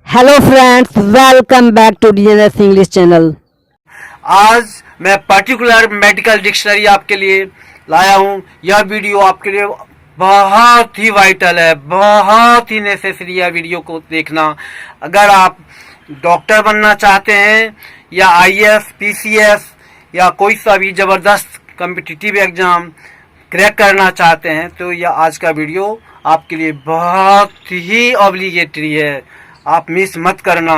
Hello friends, welcome back to DNS English channel. आज मैं particular medical dictionary आपके लिए लाया हूँ। यह वीडियो आपके लिए बहुत ही वाइटल है, बहुत ही नेसेसरी है वीडियो को देखना। अगर आप डॉक्टर बनना चाहते हैं या आईएएस, पीसीएस या कोई सा भी ज़बरदस्त कॉम्पिटिटिव एग्ज़ाम क्रैक करना चाहते हैं तो यह आज का वीडियो आपके लिए बहुत ही ऑब्लिगेटरी है, आप मिस मत करना।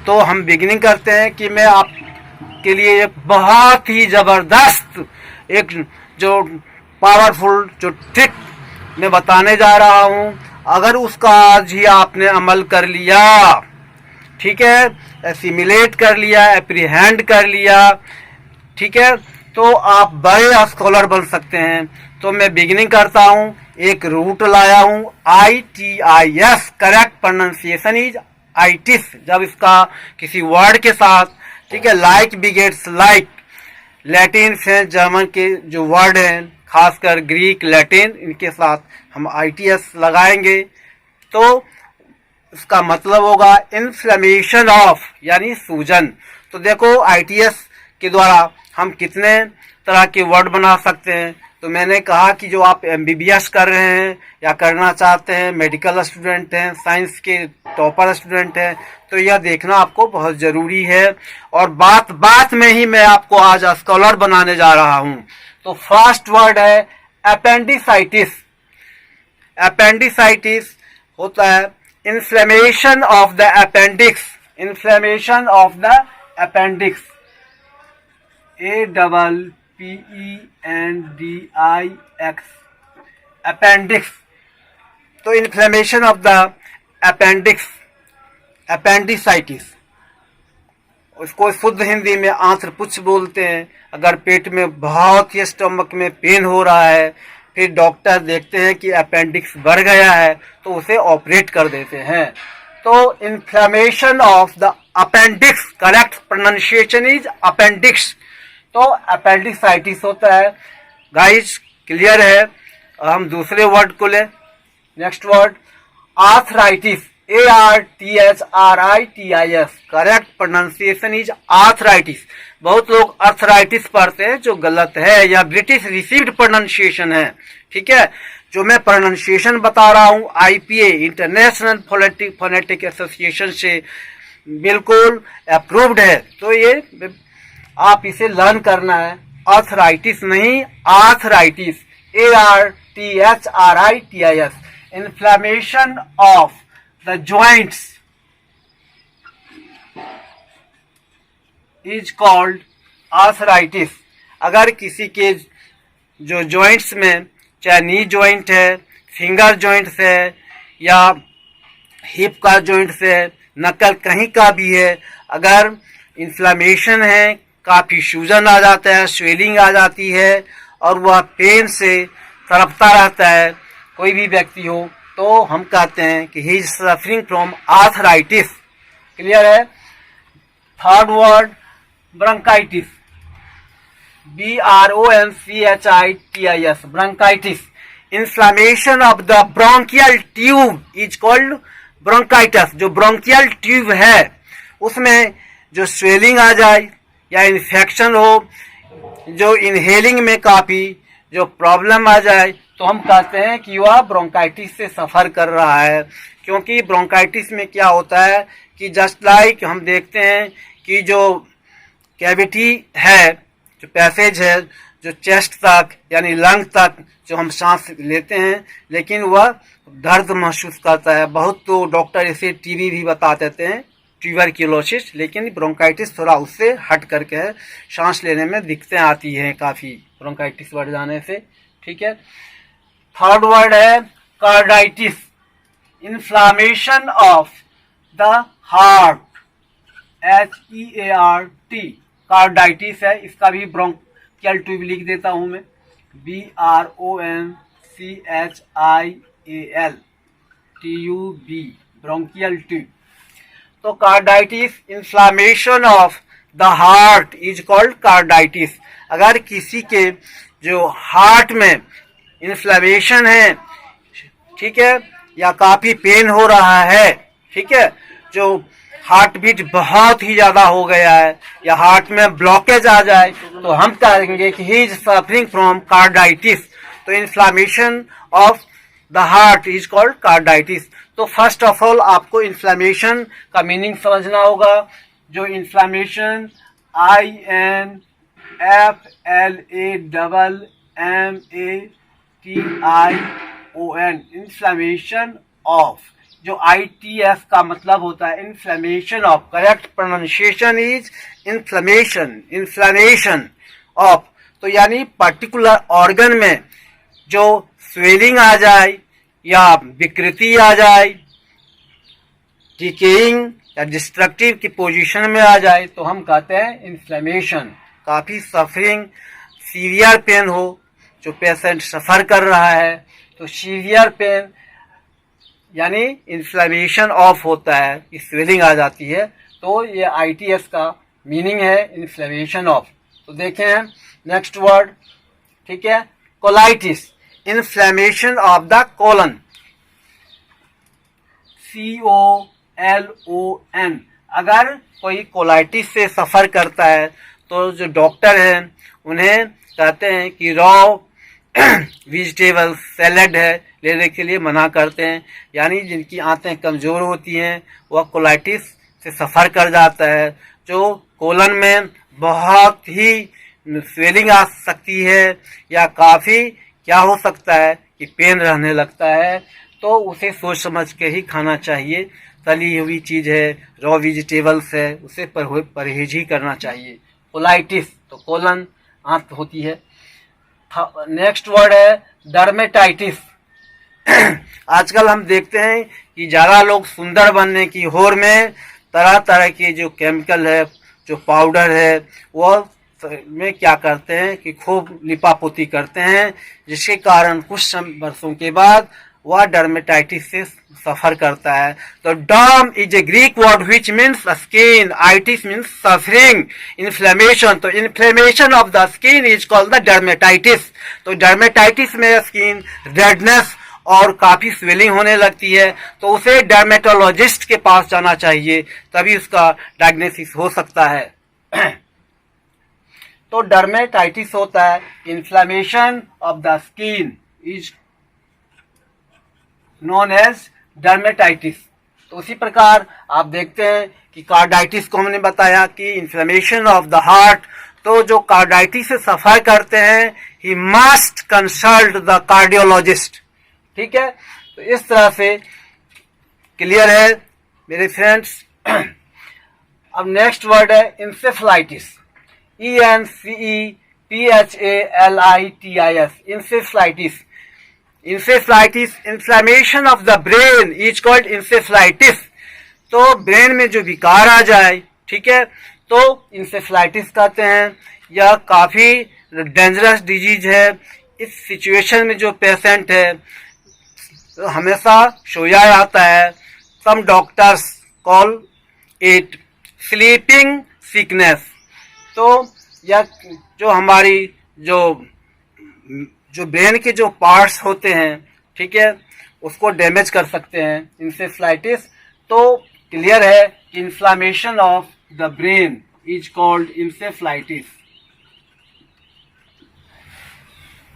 तो हम बिगिनिंग करते हैं कि मैं आपके लिए एक बहुत ही ज़बरदस्त एक जो पावरफुल जो ट्रिक मैं बताने जा रहा हूँ। अगर उसका आज ही आपने अमल कर लिया, ठीक है, एसिमिलेट कर लिया, एप्रीहेंड कर लिया, ठीक है, तो आप बड़े स्कॉलर बन सकते हैं। तो मैं बिगिनिंग करता हूँ। एक रूट लाया हूँ ITIS, correct pronunciation is itis. जब इसका किसी वर्ड के साथ, ठीक है, like begets like, Latin French German के जो वर्ड हैं, खासकर ग्रीक लैटिन, इनके साथ हम ITS लगाएंगे तो इसका मतलब होगा इन्फ्लेमेशन ऑफ, यानी सूजन। तो देखो ITS के द्वारा हम कितने तरह के वर्ड बना सकते हैं। तो मैंने कहा कि जो आप MBBS कर रहे हैं या करना चाहते हैं, मेडिकल स्टूडेंट हैं, साइंस के टॉपर स्टूडेंट हैं, तो यह देखना आपको बहुत ज़रूरी है। और बात बात में ही मैं आपको आज स्कॉलर बनाने जा रहा हूं। तो फर्स्ट वर्ड है अपेंडिसाइटिस। अपेंडिसाइटिस होता है inflammation of the appendix. Inflammation of the appendix, APPENDIX, appendix. तो inflammation of the appendix, appendicitis, उसको शुद्ध हिंदी में आंत्रपुच्छ बोलते हैं। अगर पेट में बहुत ही स्टमक में पेन हो रहा है, फिर डॉक्टर देखते हैं कि अपेंडिक्स बढ़ गया है तो उसे ऑपरेट कर देते हैं। तो inflammation of the appendix, correct pronunciation is appendix. तो अपेंडिसाइटिस होता है। गाइस क्लियर है? हम दूसरे वर्ड को ले। Next word arthritis, ARTHRITIS, correct pronunciation is arthritis. बहुत लोग अर्थराइटिस पढ़ते हैं, जो गलत है, यह ब्रिटिश रिसीव्ड प्रोनाउंसिएशन है, ठीक है। जो मैं प्रोनाउंसिएशन बता रहा हूँ IPA, इंटरनेशनल फोनेटिक एसोसिएशन से बिल्कुल अप्रूव्ड है। तो ये आप इसे लर्न करना है। आर्थराइटिस नहीं, arthritis, ARTHRITIS, inflammation of the joints is called arthritis. अगर किसी के जो जॉइंट्स में, चाहे नी जॉइंट है, फिंगर जॉइंट्स है, या हिप का जॉइंट्स है, नकल कहीं का भी है, अगर इन्फ्लेमेशन है, काफ़ी सूजन आ जाता है, स्वेलिंग आ जाती है और वह पेन से तड़पता रहता है, कोई भी व्यक्ति हो, तो हम कहते हैं कि he is suffering from arthritis. Clear है? Third word bronchitis, BRONCHITIS, bronchitis. Inflammation of the bronchial tube is called bronchitis. जो ब्रोंकियल ट्यूब है उसमें जो स्वेलिंग आ जाए या इन्फेक्शन हो, जो इनहेलिंग में काफ़ी जो प्रॉब्लम आ जाए, तो हम कहते हैं कि वह ब्रोंकाइटिस से सफ़र कर रहा है। क्योंकि ब्रोंकाइटिस में क्या होता है कि जस्ट लाइक हम देखते हैं कि जो कैविटी है, जो पैसेज है, जो चेस्ट तक यानी लंग तक जो हम सांस लेते हैं, लेकिन वह दर्द महसूस करता है। बहुत तो डॉक्टर इसे TB भी बता देते हैं, ट्यूबरक्यूलोसिस, लेकिन ब्रोंकाइटिस थोड़ा उससे हट करके है, सांस लेने में दिक्कतें आती हैं काफ़ी ब्रोंकाइटिस बढ़ जाने से, ठीक है। थर्ड वर्ड है carditis, inflammation of the heart, HEART, carditis है। इसका भी ब्रोंकियल ट्यूब लिख देता हूँ मैं, BRONCHIAL TUB, ब्रोंकियल ट्यूब। तो carditis, inflammation of the heart is called carditis. अगर किसी के जो हार्ट में इन्फ्लेमेशन है, ठीक है, या काफ़ी पेन हो रहा है, ठीक है, जो हार्ट बीट बहुत ही ज्यादा हो गया है या हार्ट में ब्लॉकेज आ जाए तो हम कहेंगे कि he is suffering from carditis. तो inflammation of the heart is called carditis. तो फर्स्ट ऑफ ऑल आपको इन्फ्लामेशन का मीनिंग समझना होगा। जो इन्फ्लामेशन INFLAMATION इन्फ्लामेशन ऑफ, जो ITF का मतलब होता है inflammation of, correct pronunciation is inflammation of. तो यानी पर्टिकुलर ऑर्गन में जो स्वेलिंग आ जाए या विकृति आ जाए, डिकेइंग या डिस्ट्रक्टिव की पोजीशन में आ जाए तो हम कहते हैं इन्फ्लेमेशन। काफी सफरिंग, सीवियर पेन हो, जो पेशेंट सफर कर रहा है तो सीवियर पेन यानी इन्फ्लेमेशन ऑफ होता है, स्वेलिंग आ जाती है, तो ये ITS का मीनिंग है इन्फ्लेमेशन ऑफ। तो देखें नेक्स्ट वर्ड, ठीक है, colitis, inflammation of the colon, COLON। अगर कोई कोलाइटिस से सफर करता है तो जो डॉक्टर हैं उन्हें कहते हैं कि रॉ वेजिटेबल सैलेड है लेने के लिए मना करते हैं। यानी जिनकी आंतें कमजोर होती हैं वह कोलाइटिस से सफर कर जाता है। जो कोलन में बहुत ही स्वेलिंग आ सकती है या काफी क्या हो सकता है कि पेन रहने लगता है, तो उसे सोच समझ के ही खाना चाहिए। तली हुई चीज है, रॉ वेजिटेबल्स है, उसे परहेज ही करना चाहिए। कोलाइटिस तो कोलन आंत होती है। नेक्स्ट वर्ड है डर्मेटाइटिस। आजकल हम देखते हैं कि ज्यादा लोग सुंदर बनने की होड़ में तरह तरह के जो केमिकल है, जो पाउडर है, वह में क्या करते हैं कि खूब लिपापोती करते हैं, जिसके कारण कुछ वर्षों के बाद वह डर्मेटाइटिस से सफर करता है। तो derm is a Greek word which means skin, itis means suffering, inflammation. तो inflammation of the skin is called the dermatitis. तो डर्मेटाइटिस में स्किन रेडनेस और काफी स्वेलिंग होने लगती है, तो उसे डर्मेटोलॉजिस्ट के पास जाना चाहिए, तभी उसका डायग्नोसिस हो सकता है। तो डर्मेटाइटिस होता है inflammation of the skin is known as dermatitis. तो उसी प्रकार आप देखते हैं कि कार्डाइटिस को हमने बताया कि इन्फ्लेमेशन ऑफ द हार्ट। तो जो कार्डाइटिस से सफर करते हैं he must consult the cardiologist. ठीक है, तो इस तरह से क्लियर है मेरे फ्रेंड्स। अब नेक्स्ट वर्ड है encephalitis, ENCEPHALITIS, encephalitis. Encephalitis, inflammation of the brain is called encephalitis. तो ब्रेन में जो विकार आ जाए, ठीक है, तो इंसेफ्लाइटिस कहते हैं। यह काफी डेंजरस डिजीज है। इस सिचुएशन में जो पेशेंट है तो हमेशा सोया रहता है। Some doctors call it sleeping sickness. तो यह जो हमारी जो ब्रेन के जो पार्ट्स होते हैं, ठीक है, उसको डैमेज कर सकते हैं इंसेफ्लाइटिस। तो क्लियर है inflammation of the brain is called encephalitis.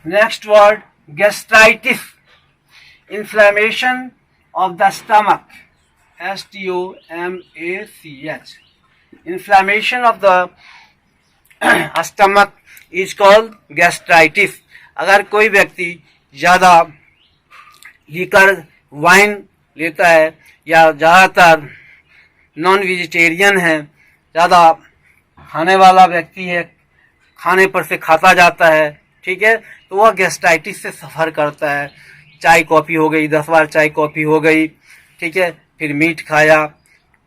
Next word gastritis, inflammation of the stomach, STOMACH, inflammation of the stomach is called gastritis. अगर कोई व्यक्ति ज्यादा लीकर वाइन लेता है या ज्यादातर नॉन वेजिटेरियन है, ज्यादा खाने वाला व्यक्ति है, खाने पर से खाता जाता है, ठीक है, तो वह गैस्ट्राइटिस से सफर करता है। चाय कॉफी हो गई, 10 बार चाय कॉफी हो गई, ठीक है, फिर मीट खाया,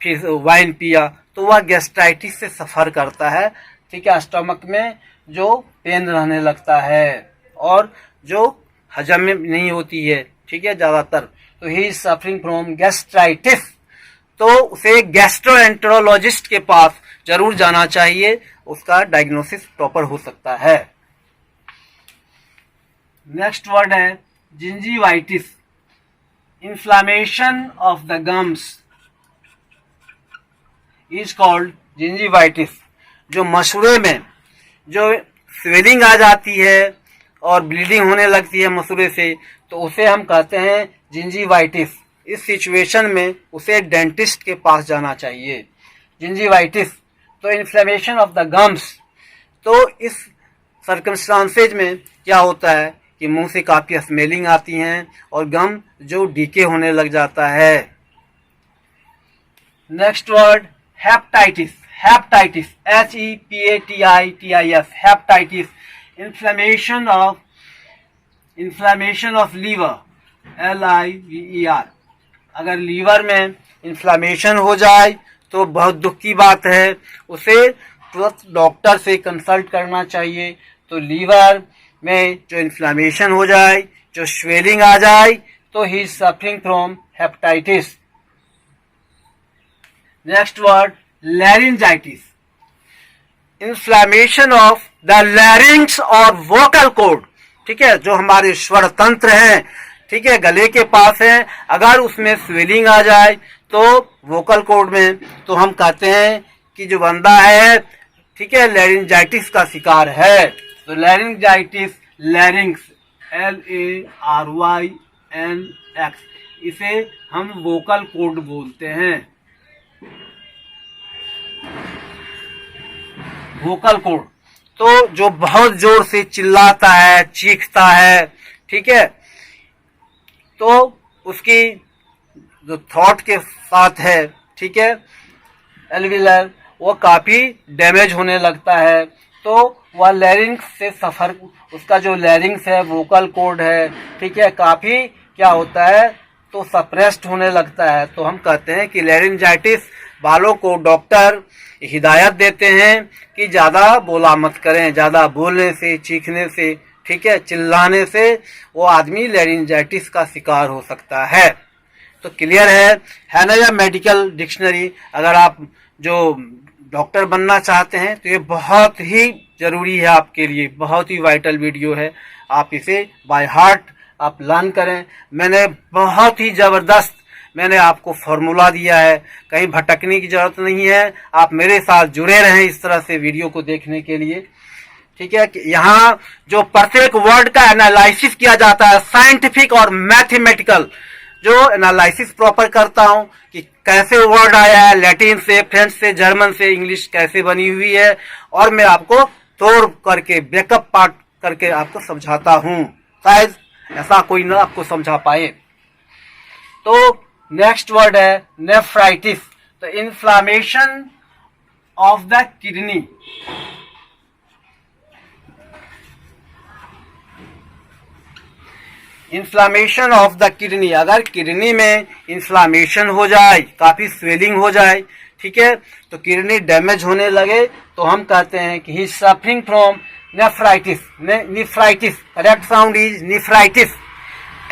फिर वाइन पिया, तो वह गैस्ट्राइटिस से सफर करता है। ठीक है, स्टमक में जो पेन रहने लगता है और जो हजम में नहीं होती है, ठीक है, ज्यादातर, तो ही इज सफरिंग फ्रॉम गैस्ट्राइटिस। तो उसे गैस्ट्रोएंटेरोलॉजिस्ट के पास जरूर जाना चाहिए, उसका डायग्नोसिस प्रॉपर हो सकता है। नेक्स्ट वर्ड है gingivitis, inflammation of the gums, is called gingivitis. जो मसूड़े में जो स्वेलिंग आ जाती है और ब्लीडिंग होने लगती है मसूड़े से, तो उसे हम कहते हैं जिंजीवाइटिस। इस सिचुएशन में उसे डेंटिस्ट के पास जाना चाहिए। जिंजीवाइटिस तो इन्फ्लेमेशन ऑफ द गम्स। तो इस सर्कमस्टांसेज में क्या होता है कि मुंह से काफी स्मेलिंग आती हैं और गम जो डीके होने लग जाता है। Next word hepatitis. Hepatitis HEPATITIS hepatitis inflammation of liver LIVER। अगर लीवर में इन्फ्लेमेशन हो जाए तो बहुत दुख की बात है, उसे तुरंत डॉक्टर से कंसल्ट करना चाहिए। तो लीवर में जो इन्फ्लेमेशन हो जाए, जो स्वेलिंग आ जाए, तो ही is suffering from hepatitis. Next word laryngitis. Inflammation of the larynx और वोकल कॉर्ड। ठीक है, जो हमारे स्वर तंत्र हैं, ठीक है, गले के पास है, अगर उसमें स्वेलिंग आ जाए तो वोकल कॉर्ड में, तो हम कहते हैं कि जो बंदा है, ठीक है, लैरिंजाइटिस का शिकार है। तो लैरिंजाइटिस, लैरिंग्स LARYNX, इसे हम वोकल कॉर्ड बोलते हैं। वोकल कॉर्ड तो जो बहुत जोर से चिल्लाता है, चीखता है, ठीक है, तो उसकी जो थ्रोट के साथ है, ठीक है, एल्विलर, वो काफी डैमेज होने लगता है। तो वह लैरिंग्स से सफर, उसका जो लैरिंग्स है, वोकल कॉर्ड है, ठीक है, काफी क्या होता है, तो सप्रेस्ड होने लगता है। तो हम कहते हैं कि लैरिंजाइटिस वालों को डॉक्टर हिदायत देते हैं कि ज्यादा बोला मत करें। ज्यादा बोलने से, चीखने से, ठीक है, चिल्लाने से वो आदमी लैरिंजाइटिस का शिकार हो सकता है। तो क्लियर है ना यह मेडिकल डिक्शनरी। अगर आप जो डॉक्टर बनना चाहते हैं तो ये बहुत ही जरूरी है आपके लिए, बहुत ही वाइटल वीडियो है। आप इसे बाय हार्ट आप लर्न करें। मैंने बहुत ही जबरदस्त मैंने आपको फॉर्मूला दिया है, कहीं भटकने की जरूरत नहीं है। आप मेरे साथ जुड़े रहें इस तरह से वीडियो को देखने के लिए, ठीक है। यहाँ जो प्रत्येक वर्ड का एनालिसिस किया जाता है, साइंटिफिक और मैथमेटिकल, जो एनालिसिस प्रॉपर करता हूँ कि कैसे वर्ड आया है, लैटिन से, फ्रेंच से, जर्मन से, इंग्लिश कैसे बनी हुई है, और मैं आपको तोड़ करके बैकअप पार्ट करके आपको समझाता हूँ, शायद ऐसा कोई ना आपको समझा पाए। तो नेक्स्ट वर्ड है नेफ्राइटिस। तो inflammation of the kidney. Inflammation of the kidney, अगर किडनी में इन्फ्लामेशन हो जाए, काफी स्वेलिंग हो जाए, ठीक है, तो किडनी डैमेज होने लगे, तो हम कहते हैं कि he suffering from nephritis. Nephritis, correct sound is nephritis,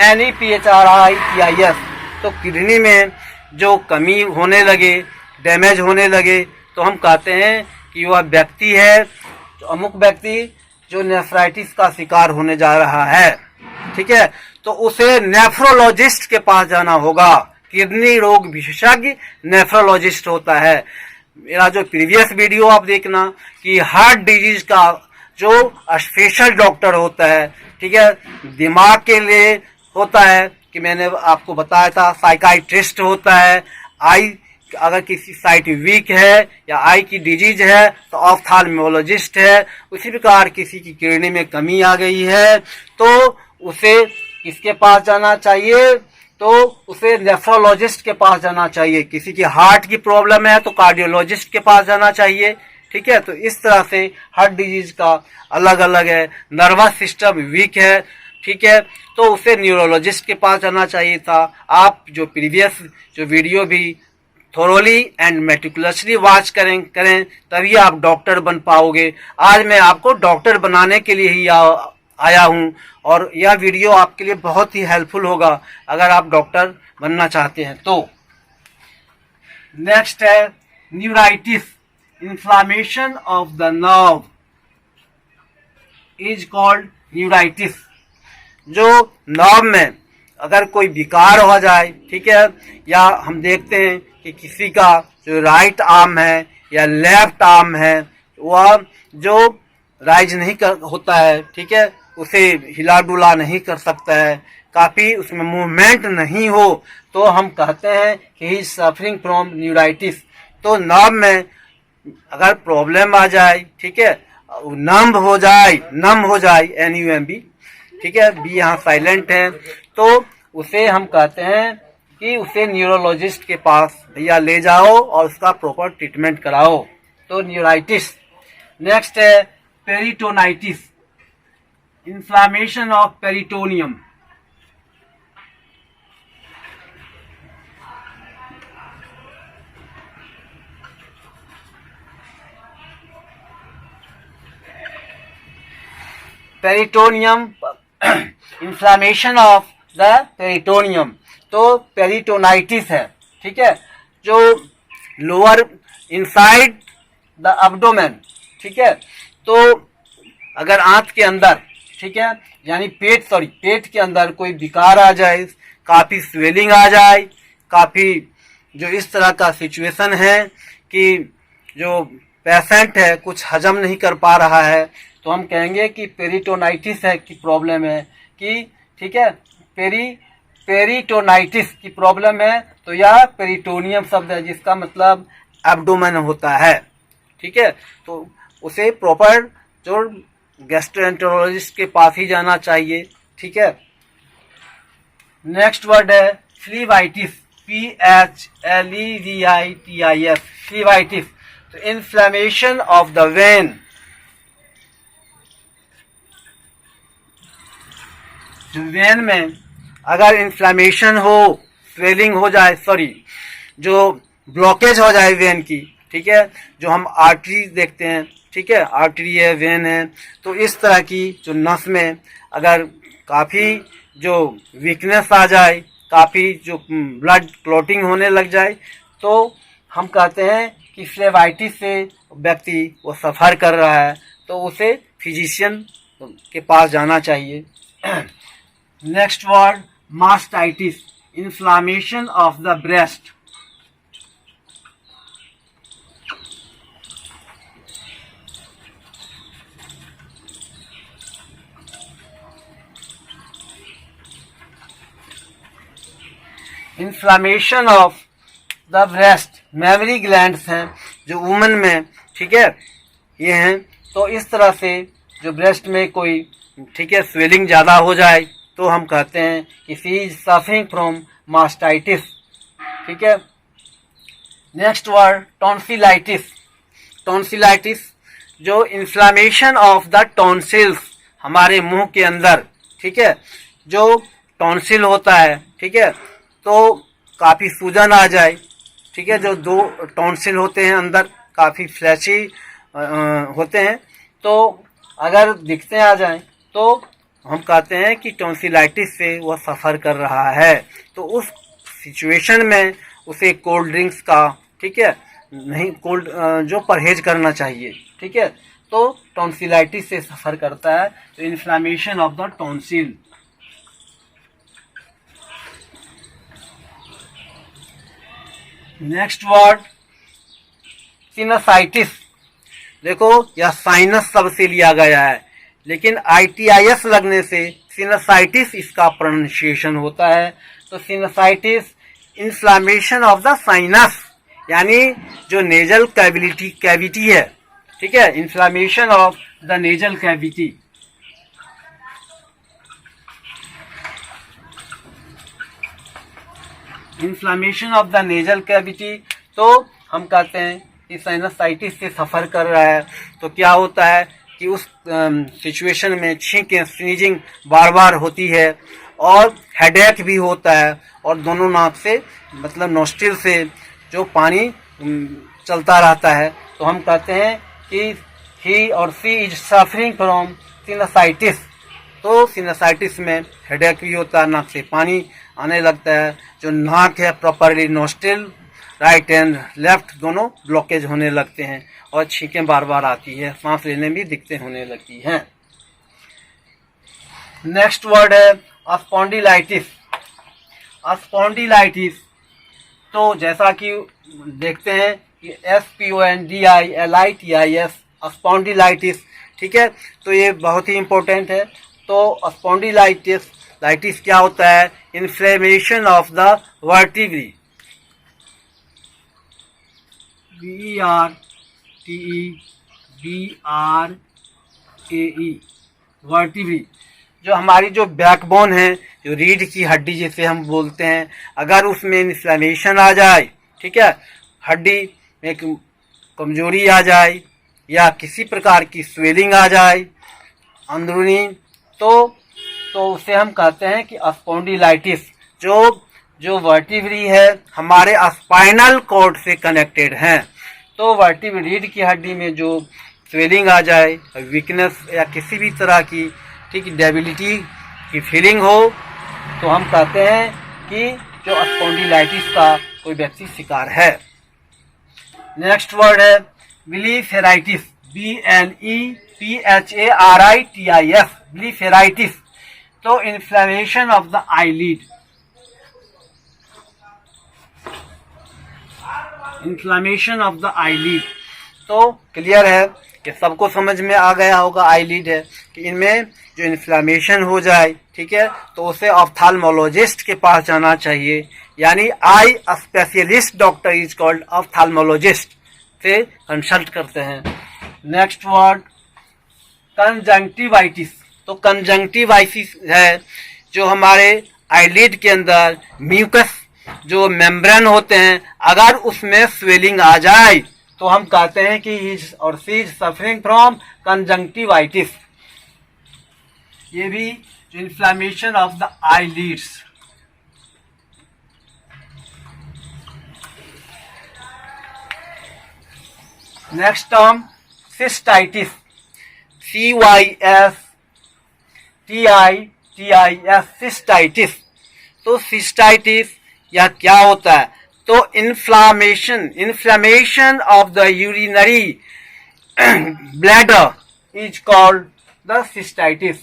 NEPHRITIS। तो किडनी में जो कमी होने लगे, डैमेज होने लगे, तो हम कहते हैं कि वह व्यक्ति है, तो अमुक व्यक्ति जो नेफ्राइटिस का शिकार होने जा रहा है, ठीक है, तो उसे नेफ्रोलॉजिस्ट के पास जाना होगा। किडनी रोग विशेषज्ञ नेफ्रोलॉजिस्ट होता है। मेरा जो प्रीवियस वीडियो आप देखना कि हार्ट डिजीज का जो स्पेशल डॉक्टर होता है, ठीक है, दिमाग के लिए होता है कि मैंने आपको बताया था, साइकाइट्रिस्ट होता है। आई अगर किसी साइट वीक है या आई की डिजीज है तो ऑफ्थाल्मोलॉजिस्ट है। उसी प्रकार किसी की किडनी में कमी आ गई है तो उसे किसके पास जाना चाहिए, तो उसे नेफ्रोलॉजिस्ट के पास जाना चाहिए। किसी की हार्ट की प्रॉब्लम है तो कार्डियोलॉजिस्ट के पास जाना चाहिए, ठीक है। तो इस तरह से हार्ट डिजीज का अलग अलग है। नर्वस सिस्टम वीक है, ठीक है, तो उसे न्यूरोलॉजिस्ट के पास जाना चाहिए था। आप जो प्रीवियस जो वीडियो भी थोरोली एंड मेटिकुलसली वॉच करें तभी आप डॉक्टर बन पाओगे। आज मैं आपको डॉक्टर बनाने के लिए ही आया हूं और यह वीडियो आपके लिए बहुत ही हेल्पफुल होगा अगर आप डॉक्टर बनना चाहते हैं तो। नेक्स्ट है neuritis. Inflammation of the nerve is called neuritis. जो नर्व में अगर कोई विकार हो जाए, ठीक है, या हम देखते हैं कि किसी का जो राइट आर्म है या लेफ्ट आर्म है वह जो राइज नहीं कर होता है, ठीक है, उसे हिला डुला नहीं कर सकता है, काफी उसमें मूवमेंट नहीं हो, तो हम कहते हैं कि he is suffering from neuritis. तो नर्व में अगर प्रॉब्लम आ जाए, ठीक है, नम हो जाए NUMB, ठीक है, बी यहाँ साइलेंट है, तो उसे हम कहते हैं कि उसे न्यूरोलॉजिस्ट के पास भैया ले जाओ और उसका प्रॉपर ट्रीटमेंट कराओ। तो न्यूराइटिस। नेक्स्ट है peritonitis, inflammation of peritoneum. Peritoneum, inflammation of the peritoneum, तो पेरिटोनाइटिस है, ठीक है, जो लोअर इनसाइड द एब्डोमेन, ठीक है। तो अगर आंत के अंदर, ठीक है, यानी पेट के अंदर कोई विकार आ जाए, काफी स्वेलिंग आ जाए, काफी जो इस तरह का सिचुएशन है कि जो पेशेंट है कुछ हजम नहीं कर पा रहा है, तो हम कहेंगे कि पेरिटोनाइटिस है की प्रॉब्लम है कि, ठीक है, पेरिटोनाइटिस की प्रॉब्लम है। तो यह पेरिटोनियम शब्द है जिसका मतलब एब्डोमेन होता है, ठीक है। तो उसे प्रॉपर जो गैस्ट्रोएंटेरोलॉजिस्ट के पास ही जाना चाहिए, ठीक है। नेक्स्ट वर्ड है फ्लीवाइटिस, PHLEVITIS, फ्लीवाइटिस। तो इन्फ्लेमेशन ऑफ द वेन, जो वेन में अगर इन्फ्लेमेशन हो, स्वेलिंग हो जाए, जो ब्लॉकेज हो जाए वेन की, ठीक है, जो हम आर्टरी देखते हैं, ठीक है, आर्टरी है, वेन है, तो इस तरह की जो नस में अगर काफ़ी जो वीकनेस आ जाए, काफ़ी जो ब्लड क्लॉटिंग होने लग जाए, तो हम कहते हैं कि फ्लेवाइटिस से व्यक्ति वो सफ़र कर रहा है, तो उसे फिजिशियन के पास जाना चाहिए। Next word mastitis, inflammation of the breast. Inflammation of the breast, mammary glands हैं जो वुमन में, ठीक है, ये हैं। तो इस तरह से जो ब्रेस्ट में कोई, ठीक है, स्वेलिंग ज़्यादा हो जाए, तो हम कहते हैं कि she is suffering from mastitis, ठीक है। नेक्स्ट वर्ड टॉन्सिलाइटिस, टॉन्सिलाइटिस जो इन्फ्लामेशन ऑफ द टॉन्सिल्स, हमारे मुंह के अंदर, ठीक है, जो टॉन्सिल होता है, ठीक है, तो काफ़ी सूजन आ जाए, ठीक है, जो दो टॉन्सिल होते हैं अंदर काफ़ी फ्लैशी होते हैं, तो अगर दिखते आ जाएं तो हम कहते हैं कि टॉन्सिलाइटिस से वह सफ़र कर रहा है। तो उस सिचुएशन में उसे कोल्ड ड्रिंक्स का, ठीक है, नहीं कोल्ड जो परहेज करना चाहिए, ठीक है। तो टॉन्सिलाइटिस से सफ़र करता है, तो inflammation of the tonsil. Next word sinusitis. देखो यह साइनस शब्द से लिया गया है, लेकिन ITIS लगने से सिनसाइटिस इसका प्रोनाउंसिएशन होता है। तो सिनसाइटिस इन्फ्लामेशन ऑफ द साइनस, यानी जो नेजल कैविटी है, ठीक है, inflammation of the nasal cavity. Inflammation of the nasal cavity, तो हम कहते हैं कि साइनसाइटिस से सफ़र कर रहा है। तो क्या होता है कि उस सिचुएशन में छींकें, स्नीजिंग बार बार होती है और हेडेक भी होता है, और दोनों नाक से मतलब नोस्ट्रिल से जो पानी चलता रहता है। तो हम कहते हैं कि ही और सी इज सफरिंग फ्रॉम सिनसाइटिस। तो सिनसाइटिस में हेडेक भी होता है, नाक से पानी आने लगता है, जो नाक है properly nostril right and left दोनों ब्लॉकेज होने लगते हैं, और छींकें बार बार आती है, सांस लेने भी दिक्कतें होने लगती हैं। नेक्स्ट वर्ड है स्पॉन्डिलाइटिस। स्पॉन्डिलाइटिस तो जैसा कि देखते हैं कि SPONDILITIS स्पॉन्डिलाइटिस, ठीक है, तो ये बहुत ही इम्पोर्टेंट है। तो स्पॉन्डिलाइटिस क्या होता है? Inflammation of the vertebrae, VERTEBRAE, vertebrae, जो हमारी जो बैकबोन है, जो रीढ़ की हड्डी जिसे हम बोलते हैं, अगर उसमें इन्फ्लेमेशन आ जाए, ठीक है, हड्डी में कमजोरी आ जाए या किसी प्रकार की स्वेलिंग आ जाए अंदरूनी, तो उसे हम कहते हैं कि स्पॉन्डिलाइटिस। जो वर्टिब्री है हमारे स्पाइनल कॉर्ड से कनेक्टेड हैं, तो वर्टिब्री रीढ़ की हड्डी में जो स्वेलिंग आ जाए, वीकनेस या किसी भी तरह की, ठीक, डेबिलिटी की फीलिंग हो, तो हम कहते हैं कि जो स्पॉन्डिलाइटिस का कोई व्यक्ति शिकार है। नेक्स्ट वर्ड है ब्लीफेराइटिस, BLEPHARITIS, ब्लीफेराइटिस। तो inflammation of the eyelid, inflammation of the eyelid. तो क्लियर है कि सबको समझ में आ गया होगा आईलिड है कि इनमें जो इन्फ्लेमेशन हो जाए, ठीक है, तो उसे ऑप्थाल्मोलॉजिस्ट के पास जाना चाहिए, यानी eye specialist doctor is called ophthalmologist से कंसल्ट करते हैं। Next word conjunctivitis. तो कंजंक्टिवाइटिस है जो हमारे आईलिड के अंदर म्यूकस जो मेम्ब्रेन होते हैं, अगर उसमें स्वेलिंग आ जाए तो हम कहते हैं कि ही और सी इज सफरिंग फ्रॉम कंजंक्टिवाइटिस। ये भी जो inflammation of the eyelids. Next term cystitis, CYSTITIS, cystitis. तो सिस्टाइटिस यह क्या होता है? तो inflammation of the urinary bladder is called the cystitis,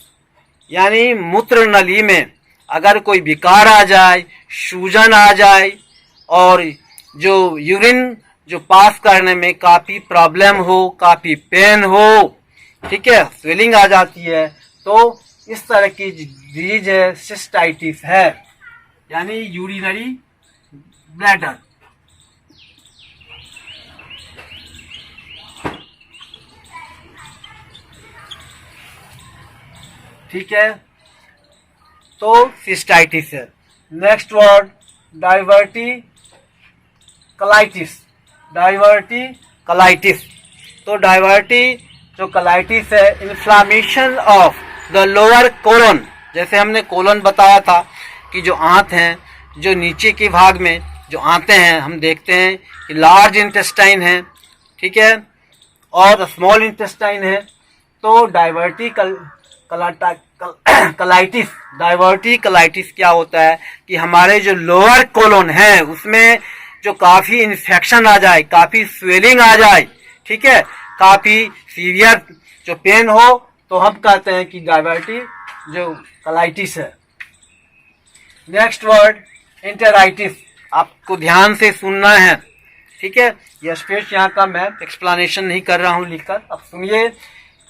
यानी मूत्र नली में अगर कोई विकार आ जाए, सूजन आ जाए और जो यूरिन जो पास करने में काफी प्रॉब्लम हो, काफी पेन हो, ठीक है, स्वेलिंग आ जाती है, तो इस तरह की डिजीज है सिस्टाइटिस है, यानी यूरिनरी ब्लैडर। ठीक है, तो सिस्टाइटिस है। Next word diverticulitis, diverticulitis. तो जो कलाइटिस है inflammation of the lower colon. जैसे हमने कोलन बताया था कि जो आंत हैं, जो नीचे के भाग में जो आंतें हैं, हम देखते हैं कि लार्ज इंटेस्टाइन है, ठीक है, और स्मॉल इंटेस्टाइन है। तो डाइवर्टिकलाइटिस क्या होता है कि हमारे जो लोअर कोलन है उसमें जो काफी इन्फेक्शन आ जाए, काफी स्वेलिंग आ जाए, ठीक है, काफी सीवियर जो पेन हो, तो हम कहते हैं कि डाइवर्टिकलाइटिस है। Next word enteritis. आपको ध्यान से सुनना है, ठीक है, यह स्पेस यहाँ का मैं एक्सप्लेनेशन नहीं कर रहा हूँ लिखकर, अब सुनिए।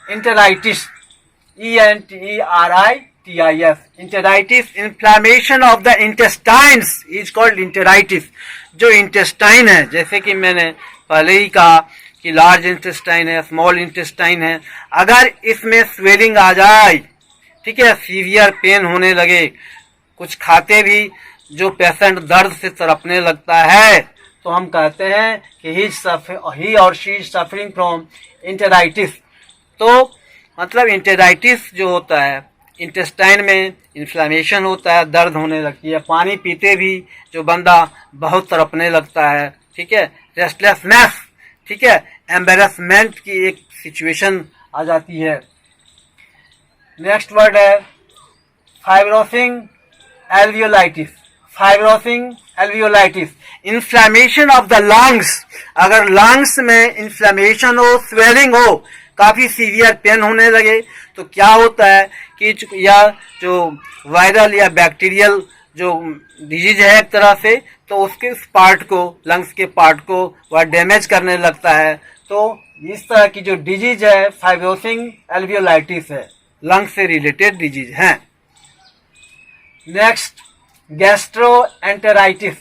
Enteritis, ENTERITIS, enteritis, inflammation of the intestines is called enteritis. जो इंटेस्टाइन है, जैसे कि मैंने पहले ही कहा कि लार्ज इंटेस्टाइन है, स्मॉल इंटेस्टाइन है, अगर इसमें स्वेलिंग आ जाए, ठीक है, सीवियर पेन होने लगे, कुछ खाते भी जो पेशेंट दर्द से तड़पने लगता है, तो हम कहते हैं कि ही और शी इज सफरिंग फ्रॉम इंटेराइटिस। तो मतलब इंटेराइटिस जो होता है, इंटेस्टाइन में इन्फ्लेमेशन होता है, दर्द होने लगती है, पानी पीते भी जो बंदा बहुत तड़पने लगता है, ठीक है, रेस्टलेसनेस, ठीक है, एम्बेरसमेंट की एक सिचुएशन आ जाती है। नेक्स्ट वर्ड है फाइब्रोसिंग एल्वियोलाइटिस, फाइब्रोसिंग एल्वियोलाइटिस, इन्फ्लेमेशन ऑफ द लंग्स। अगर लंग्स में इन्फ्लेमेशन हो, स्वेलिंग हो, काफी सीवियर पेन होने लगे, तो क्या होता है कि या जो वायरल या बैक्टीरियल जो डिजीज है एक तरह से, तो उसके उस पार्ट को, लंग्स के पार्ट को वह डैमेज करने लगता है। तो इस तरह की जो डिजीज है फाइब्रोसिंग एल्वियोलाइटिस है, लंग्स से रिलेटेड डिजीज है। Next gastroenteritis.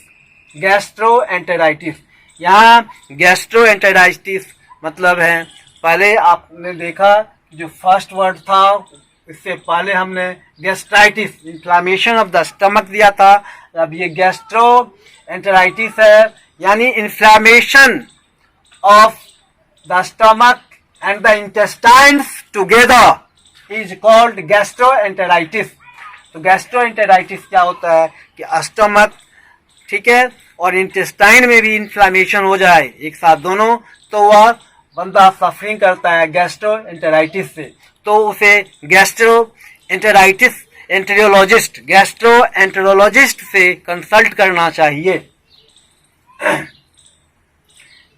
गैस्ट्रोएंटेराइटिस, यहाँ गैस्ट्रोएंटेराइटिस मतलब है, पहले आपने देखा जो फर्स्ट वर्ड था, इससे पहले हमने gastritis, inflammation of the stomach दिया था। अब ये गैस्ट्रोएंटेराइटिस है, यानी inflammation of the stomach and the intestines together is called gastroenteritis. तो गैस्ट्रोएंटेराइटिस क्या होता है कि स्टमक, ठीक है, और इंटेस्टाइन में भी इन्फ्लामेशन हो जाए एक साथ दोनों, तो वह बंदा सफरिंग करता है गैस्ट्रोएंटेराइटिस से। तो उसे गैस्ट्रोएंटेराइटिस गैस्ट्रोएंटेरोलॉजिस्ट से कंसल्ट करना चाहिए।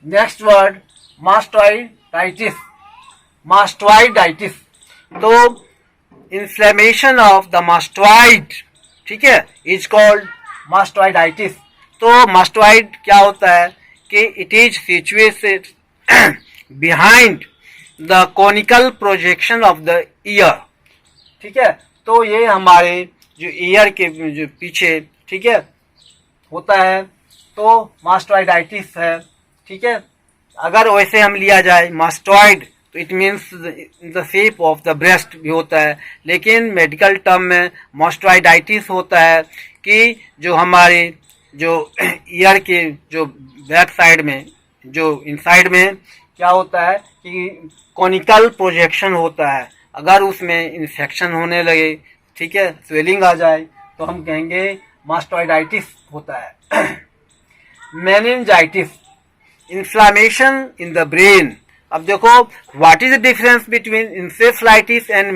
Next word mastoiditis. मास्टोइडाइटिस, तो इन्फ्लेमेशन ऑफ द मास्टोइड, ठीक है, इज कॉल्ड मास्टोइडाइटिस। तो मास्टोइड क्या होता है कि it is situated behind the conical projection of the year, ठीक है। तो ये हमारे जो ईयर के जो पीछे, ठीक है, होता है, तो मास्टोइडाइटिस है, ठीक है। अगर वैसे हम लिया जाए मास्टोइड, तो it means the shape of the breast भी होता है, लेकिन मेडिकल टर्म में मास्टोइडाइटिस होता है कि जो हमारे जो ईयर के जो बैक साइड में, जो इनसाइड में क्या होता है कि कॉनिकल प्रोजेक्शन होता है। अगर उसमें इन्फेक्शन होने लगे, ठीक है, स्वेलिंग आ जाए, तो हम कहेंगे मास्टोइडाइटिस होता है। Meningitis, inflammation in the brain. अब देखो what is the difference between encephalitis and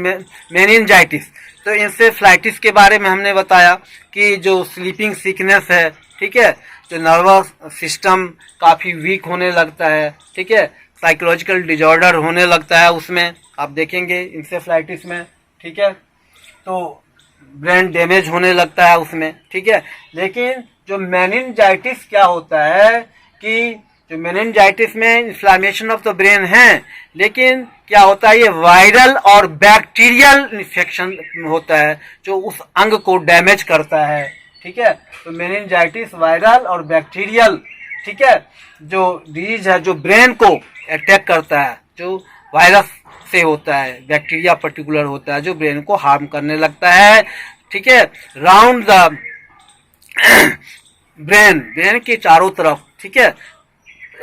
meningitis. तो इंसेफ्लाइटिस के बारे में हमने बताया कि जो स्लीपिंग सिकनेस है, ठीक है, जो नर्वस सिस्टम काफ़ी वीक होने लगता है, ठीक है, साइकोलॉजिकल डिजॉर्डर होने लगता है उसमें, आप देखेंगे इंसेफ्लाइटिस में, ठीक है, तो ब्रेन डैमेज होने लगता है उसमें, ठीक है। लेकिन जो मेनिंजाइटिस क्या होता है कि जो मेनिंजाइटिस में इन्फ्लामेशन ऑफ द ब्रेन है, लेकिन क्या होता है ये वायरल और बैक्टीरियल इन्फेक्शन होता है जो उस अंग को डैमेज करता है, ठीक है। तो मेनिंजाइटिस वायरल और बैक्टीरियल, ठीक है, जो डिजीज है जो ब्रेन को अटैक करता है, जो वायरस से होता है, बैक्टीरिया पर्टिकुलर होता है जो ब्रेन को हार्म करने लगता है, ठीक है, राउंड द ब्रेन के चारों तरफ, ठीक है,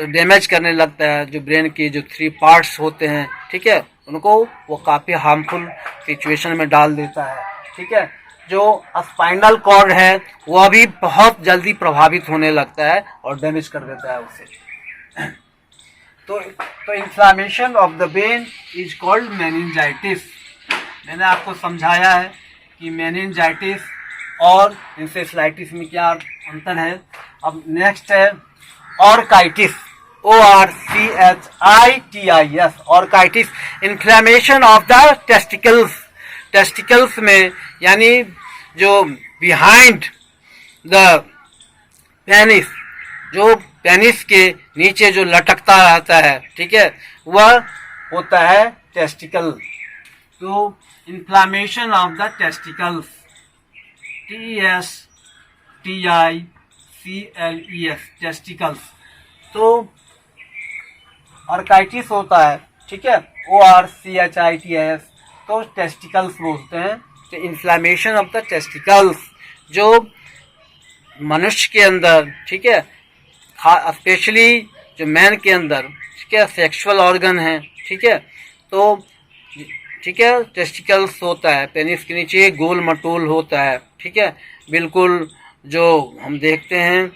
डैमेज करने लगता है। जो ब्रेन के जो 3 पार्ट्स होते हैं, ठीक है, उनको वो काफ़ी हार्मफुल सिचुएशन में डाल देता है, ठीक है। जो स्पाइनल कॉर्ड है वह भी बहुत जल्दी प्रभावित होने लगता है और डैमेज कर देता है उसे। तो inflammation of the brain is called meningitis. मैंने आपको समझाया है कि मेनिंजाइटिस और इंसेफ्लाइटिस में क्या अंतर है। अब नेक्स्ट है orchitis, ORCHITIS, orchitis, inflammation of the testicles. Testicles में यानी जो बिहाइंड द पेनिस, जो पेनिस के नीचे जो लटकता रहता है, ठीक है, वह होता है टेस्टिकल। तो inflammation of the testicles, TESTICLES, testicles. तो ऑर्काइटिस होता है, ठीक है, ORCHITIS, तो टेस्टिकल्स बोलते हैं। तो इन्फ्लामेशन ऑफ द टेस्टिकल्स जो मनुष्य के अंदर, ठीक है, स्पेशली जो मैन के अंदर, ठीक है, सेक्सुअल ऑर्गन है, ठीक है, तो ठीक है, टेस्टिकल्स होता है, पेनिस के नीचे गोल मटोल होता है, ठीक है, बिल्कुल जो हम देखते हैं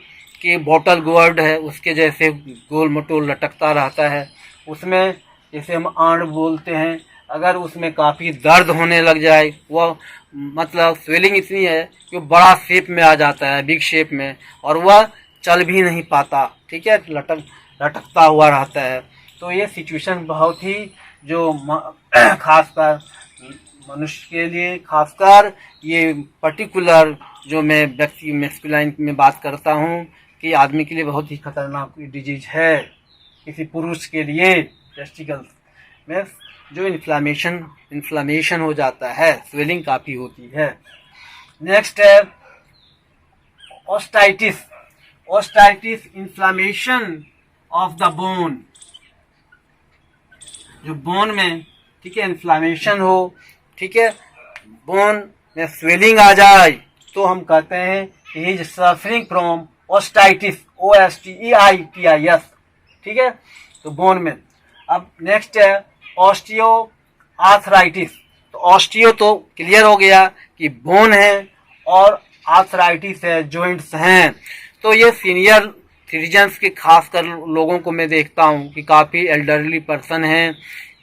कि बॉटल गोर्ड है उसके जैसे गोल मटोल लटकता रहता है। उसमें जैसे हम आंड बोलते हैं, अगर उसमें काफ़ी दर्द होने लग जाए, वह मतलब स्वेलिंग इतनी है कि बड़ा शेप में आ जाता है, बिग शेप में, और वह चल भी नहीं पाता, ठीक है, लटकता हुआ रहता है। तो ये सिचुएशन बहुत ही जो खासकर मनुष्य के लिए, खासकर ये पर्टिकुलर जो मैं व्यक्ति मैस्कुलाइन में बात करता हूँ, कि आदमी के लिए बहुत ही खतरनाक डिजीज है, किसी पुरुष के लिए टेस्टिकल्स में जो इन्फ्लामेशन हो जाता है, स्वेलिंग काफ़ी होती है। नेक्स्ट है ओस्टाइटिस। ओस्टाइटिस इन्फ्लामेशन ऑफ द बोन, जो बोन में, ठीक है, इन्फ्लामेशन हो, ठीक है, बोन में स्वेलिंग आ जाए, तो हम कहते हैं he is suffering from osteitis, OSTEITIS, ठीक है, तो बोन में। अब नेक्स्ट है ऑस्टियो आर्थराइटिस। तो ऑस्टियो तो क्लियर हो गया कि बोन है, और आर्थराइटिस है, जॉइंट्स हैं। तो ये सीनियर सिटीजन्स के खासकर लोगों को मैं देखता हूँ कि काफ़ी एल्डरली पर्सन हैं,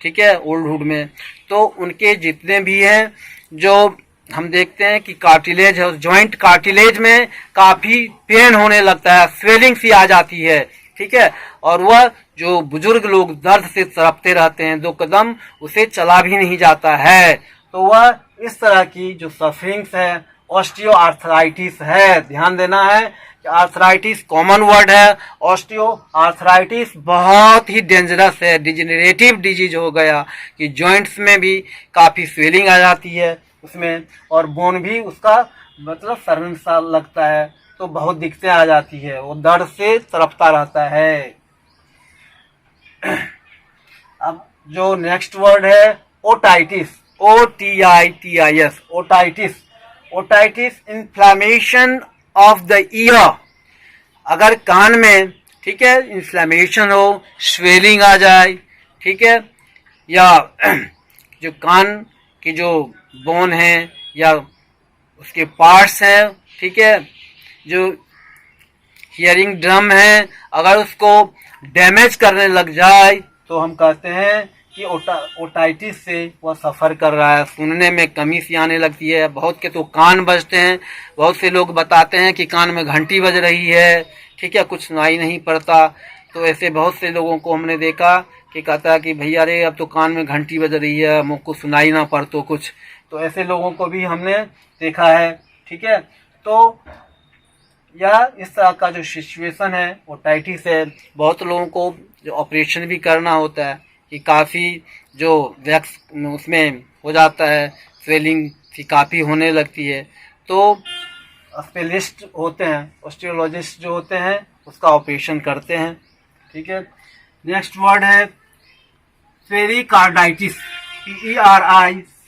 ठीक है, ओल्ड हुड में, तो उनके जितने भी हैं, जो हम देखते हैं कि कार्टिलेज है, जॉइंट कार्टिलेज में काफ़ी पेन होने लगता है, स्वेलिंग सी आ जाती है, ठीक है, और वह जो बुजुर्ग लोग दर्द से तड़पते रहते हैं, 2 कदम उसे चला भी नहीं जाता है, तो वह इस तरह की जो सफरिंग्स है ऑस्टियो आर्थराइटिस है। ध्यान देना है कि आर्थराइटिस कॉमन वर्ड है, ऑस्टियो आर्थराइटिस बहुत ही डेंजरस है, डिजेनरेटिव डिजीज हो गया कि जॉइंट्स में भी काफ़ी स्वेलिंग आ जाती है उसमें, और बोन भी उसका मतलब सरन सा लगता है, तो बहुत दिक्कतें आ जाती है, वो दर्द से तड़पता रहता है। अब जो नेक्स्ट वर्ड है otitis, OTITIS, otitis. Otitis inflammation of the year. अगर कान में, ठीक है, इन्फ्लामेशन हो, स्वेलिंग आ जाए, ठीक है, या जो कान की जो बोन है या उसके पार्ट्स हैं, ठीक है, जो हियरिंग ड्रम है, अगर उसको डैमेज करने लग जाए, तो हम कहते हैं कि ओटाइटिस से वह सफ़र कर रहा है, सुनने में कमी सी आने लगती है, बहुत के तो कान बजते हैं, बहुत से लोग बताते हैं कि कान में घंटी बज रही है, ठीक है, कुछ सुनाई नहीं पड़ता। तो ऐसे बहुत से लोगों को हमने देखा कि कहता है कि भैया अरे अब तो कान में घंटी बज रही है, मुझको सुनाई ना पड़ तो कुछ, तो ऐसे लोगों को भी हमने देखा है, ठीक है। तो यह इस तरह का जो सिचुएशन है ओटाइटिस है, बहुत लोगों को जो ऑपरेशन भी करना होता है कि काफ़ी जो वैक्स उसमें हो जाता है, स्वेलिंग सी काफ़ी होने लगती है, तो स्पेशलिस्ट होते हैं, ऑस्टियोलॉजिस्ट जो होते हैं उसका ऑपरेशन करते हैं, ठीक है। नेक्स्ट वर्ड है पेरिकार्डाइटिस,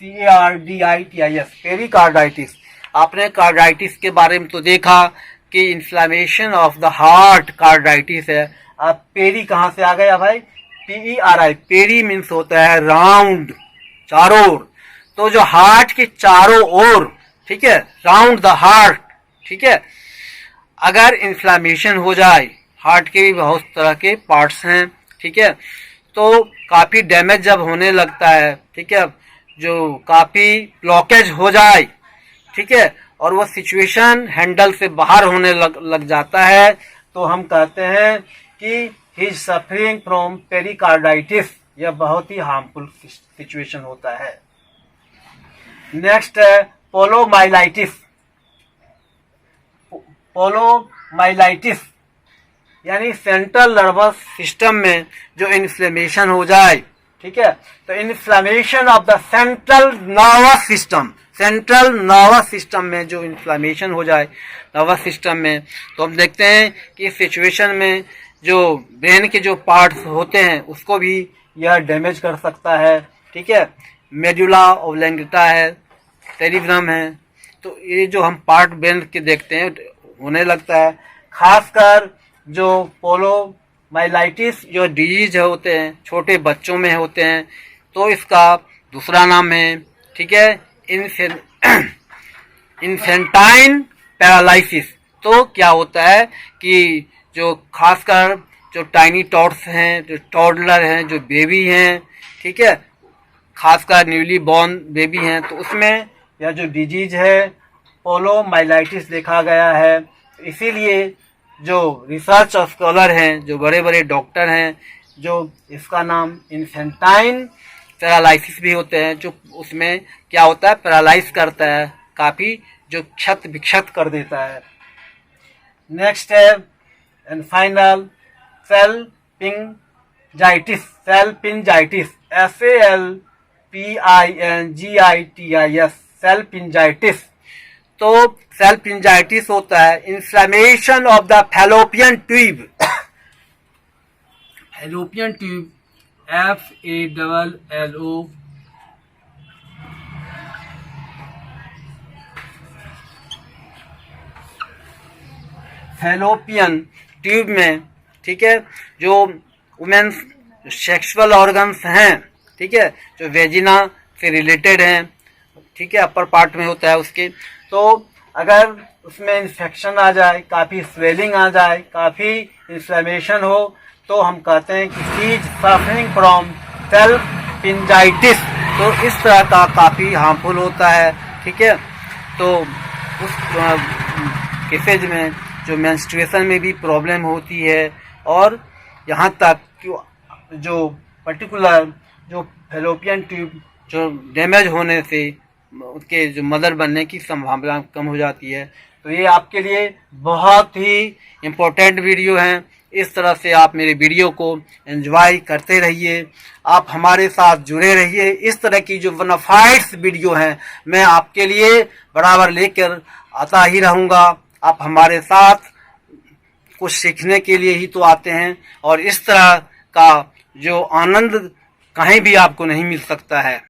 PERICARDITIS, पेरिकार्डाइटिस। आपने कार्डाइटिस के बारे में तो देखा कि inflammation of the heart carditis है। अब पेरी कहाँ से आ गया भाई, PERI, पेरी मीन्स होता है राउंड, चारों ओर, तो जो हार्ट के चारों ओर, ठीक है, राउंड द हार्ट, ठीक है, अगर इन्फ्लामेशन हो जाए, हार्ट के भी बहुत तरह के पार्ट्स हैं, ठीक है, तो काफ़ी डैमेज जब होने लगता है, ठीक है, जो काफ़ी ब्लॉकेज हो जाए, ठीक है, और वह सिचुएशन हैंडल से बाहर होने लग जाता है, तो हम कहते हैं कि he is suffering from pericarditis. यह बहुत ही हार्मफुल सिचुएशन होता है। नेक्स्ट है पोलोमाइलाइटिस। पोलोमाइलाइटिस यानी सेंट्रल नर्वस सिस्टम में जो इन्फ्लेमेशन हो जाए, ठीक है, तो inflammation of the central nervous system, central nervous system में जो इन्फ्लेमेशन हो जाए नर्वस सिस्टम में, तो हम देखते हैं कि इस सिचुएशन में जो ब्रेन के जो पार्ट्स होते हैं उसको भी यह डैमेज कर सकता है, ठीक है, मेडुला ओब्लंगेटा है, सेरिब्रम है, तो ये जो हम पार्ट ब्रेन के देखते हैं होने लगता है। खासकर जो पोलोमाइलाइटिस जो डिजीज होते हैं छोटे बच्चों में होते हैं, तो इसका दूसरा नाम है, ठीक है, इन्फेंटाइन पैरालिसिस। तो क्या होता है कि जो खासकर जो टाइनी टॉट्स हैं, जो टॉडलर हैं, जो बेबी हैं, ठीक है, खासकर न्यूली बॉर्न बेबी हैं, तो उसमें यह जो डिजीज है पोलोमाइलाइटिस देखा गया है। इसीलिए जो रिसर्च स्कॉलर हैं, जो बड़े बड़े डॉक्टर हैं, जो इसका नाम इन्फेंटाइन पैरालिसिस भी होते हैं, जो उसमें क्या होता है पैरालाइज करता है, काफ़ी जो क्षत विक्षत कर देता है। नेक्स्ट है and final salpingitis, salpingitis, salpingitis। तो salpingitis होता है inflammation of the fallopian tube, fallopian tube, FALLO, fallopian tube में, ठीक है, जो वुमेन्स सेक्सुअल ऑर्गन्स हैं, ठीक है, जो वेजिना से रिलेटेड हैं, ठीक है, अपर पार्ट में होता है उसके। तो अगर उसमें इन्फेक्शन आ जाए, काफ़ी स्वेलिंग आ जाए, काफ़ी इन्फ्लेमेशन हो, तो हम कहते हैं कि शी इज सफरिंग फ्रॉम सल्पिंजाइटिस। तो इस तरह का काफ़ी हार्मफुल होता है, ठीक है। तो उस केसेज में जो मेंस्ट्रुएशन में भी प्रॉब्लम होती है, और यहाँ तक कि जो पर्टिकुलर जो फैलोपियन ट्यूब जो डैमेज होने से उसके जो मदर बनने की संभावना कम हो जाती है। तो ये आपके लिए बहुत ही इम्पोर्टेंट वीडियो है। इस तरह से आप मेरे वीडियो को एंजॉय करते रहिए, आप हमारे साथ जुड़े रहिए। इस तरह की जो बोनाफाइड्स वीडियो हैं मैं आपके लिए बराबर लेकर आता ही रहूँगा। आप हमारे साथ कुछ सीखने के लिए ही तो आते हैं, और इस तरह का जो आनंद कहीं भी आपको नहीं मिल सकता है।